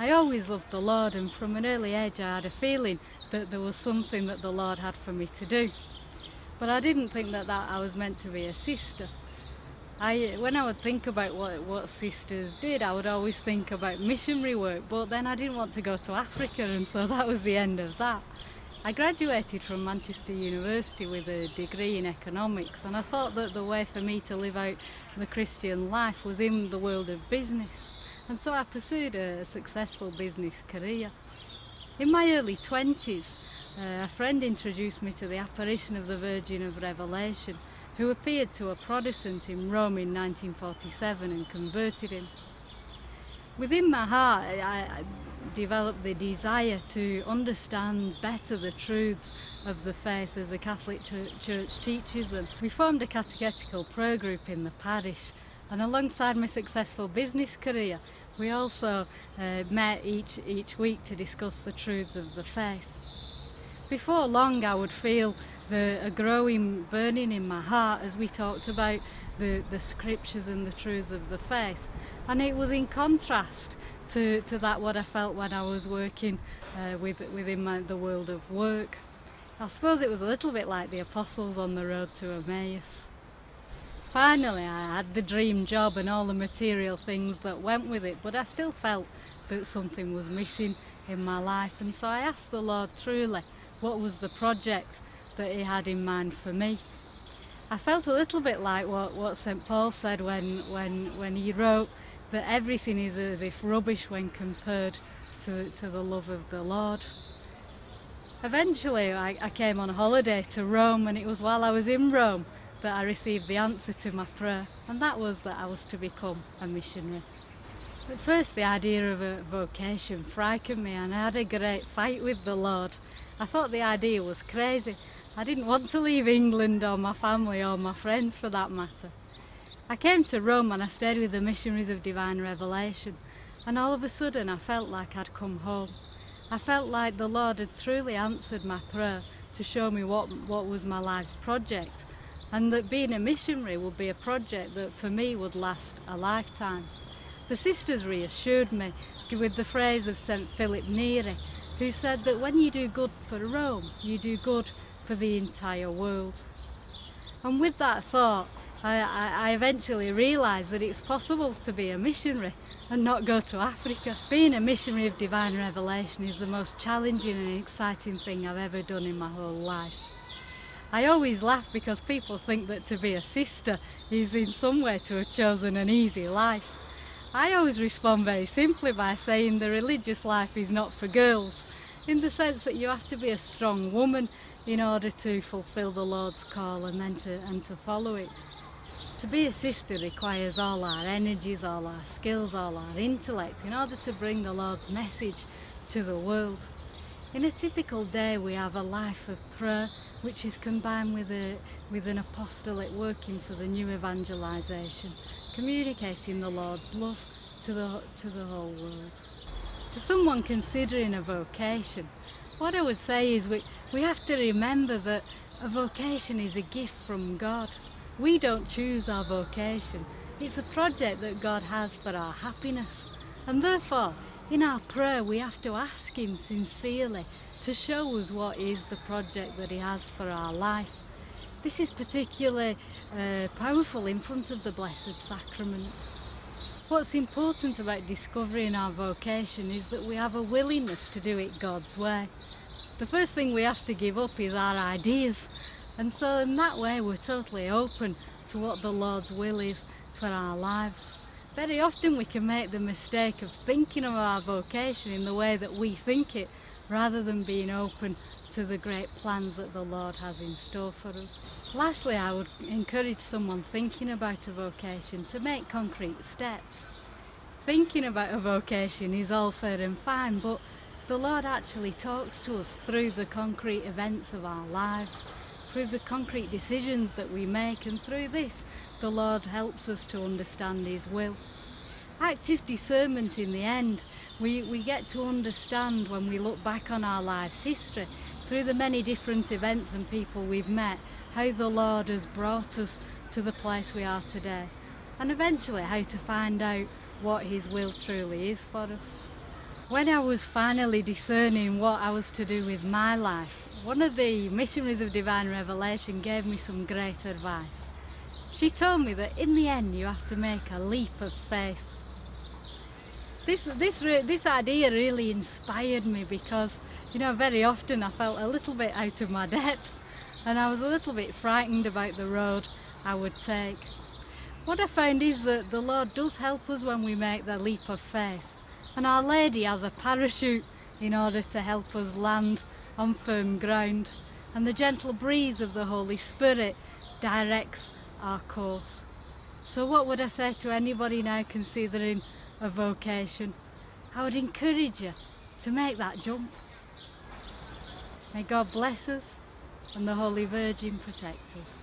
I always loved the Lord, and from an early age I had a feeling that there was something that the Lord had for me to do. But I didn't think that I was meant to be a sister. When I would think about what sisters did, I would always think about missionary work, but then I didn't want to go to Africa, and so that was the end of that. I graduated from Manchester University with a degree in economics, and I thought that the way for me to live out the Christian life was in the world of business, and so I pursued a successful business career. In my early 20s, a friend introduced me to the apparition of the Virgin of Revelation, who appeared to a Protestant in Rome in 1947 and converted him. Within my heart, I developed the desire to understand better the truths of the faith as the Catholic Church teaches them. We formed a catechetical prayer group in the parish, and alongside my successful business career, we also met each week to discuss the truths of the faith. Before long, I would feel a growing burning in my heart as we talked about the scriptures and the truths of the faith, and it was in contrast to that what I felt when I was working within the world of work. I suppose it was a little bit like the apostles on the road to Emmaus. Finally, I had the dream job and all the material things that went with it, but I still felt that something was missing in my life, and so I asked the Lord truly what was the project that He had in mind for me. I felt a little bit like what St. Paul said when he wrote that everything is as if rubbish when compared to the love of the Lord. Eventually I came on holiday to Rome, and it was while I was in Rome that I received the answer to my prayer, and that was that I was to become a missionary. At first the idea of a vocation frightened me, and I had a great fight with the Lord. I thought the idea was crazy. I didn't want to leave England or my family or my friends for that matter. I came to Rome and I stayed with the Missionaries of Divine Revelation, and all of a sudden I felt like I'd come home. I felt like the Lord had truly answered my prayer to show me what was my life's project, and that being a missionary would be a project that for me would last a lifetime. The sisters reassured me with the phrase of St. Philip Neri, who said that when you do good for Rome, you do good for the entire world. And with that thought, I eventually realised that it's possible to be a missionary and not go to Africa. Being a missionary of Divine Revelation is the most challenging and exciting thing I've ever done in my whole life. I always laugh because people think that to be a sister is in some way to have chosen an easy life. I always respond very simply by saying the religious life is not for girls, in the sense that you have to be a strong woman in order to fulfil the Lord's call and to follow it. To be a sister requires all our energies, all our skills, all our intellect in order to bring the Lord's message to the world. In a typical day we have a life of prayer which is combined with an apostolate working for the new evangelisation, communicating the Lord's love to the whole world. To someone considering a vocation, what I would say is we have to remember that a vocation is a gift from God. We don't choose our vocation. It's a project that God has for our happiness, and therefore in our prayer we have to ask Him sincerely to show us what is the project that He has for our life. This is particularly powerful in front of the Blessed Sacrament. What's important about discovering our vocation is that we have a willingness to do it God's way. The first thing we have to give up is our ideas, and so in that way we're totally open to what the Lord's will is for our lives. Very often we can make the mistake of thinking of our vocation in the way that we think it, rather than being open to the great plans that the Lord has in store for us. Lastly, I would encourage someone thinking about a vocation to make concrete steps. Thinking about a vocation is all fair and fine, but the Lord actually talks to us through the concrete events of our lives, through the concrete decisions that we make, and through this the Lord helps us to understand His will. Active discernment in the end, we get to understand when we look back on our life's history, through the many different events and people we've met, how the Lord has brought us to the place we are today, and eventually how to find out what His will truly is for us. When I was finally discerning what I was to do with my life, one of the Missionaries of Divine Revelation gave me some great advice. She told me that in the end you have to make a leap of faith. This idea really inspired me because, you know, very often I felt a little bit out of my depth and I was a little bit frightened about the road I would take. What I found is that the Lord does help us when we make the leap of faith, and Our Lady has a parachute in order to help us land on firm ground, and the gentle breeze of the Holy Spirit directs our course. So what would I say to anybody now considering a vocation? I would encourage you to make that jump. May God bless us and the Holy Virgin protect us.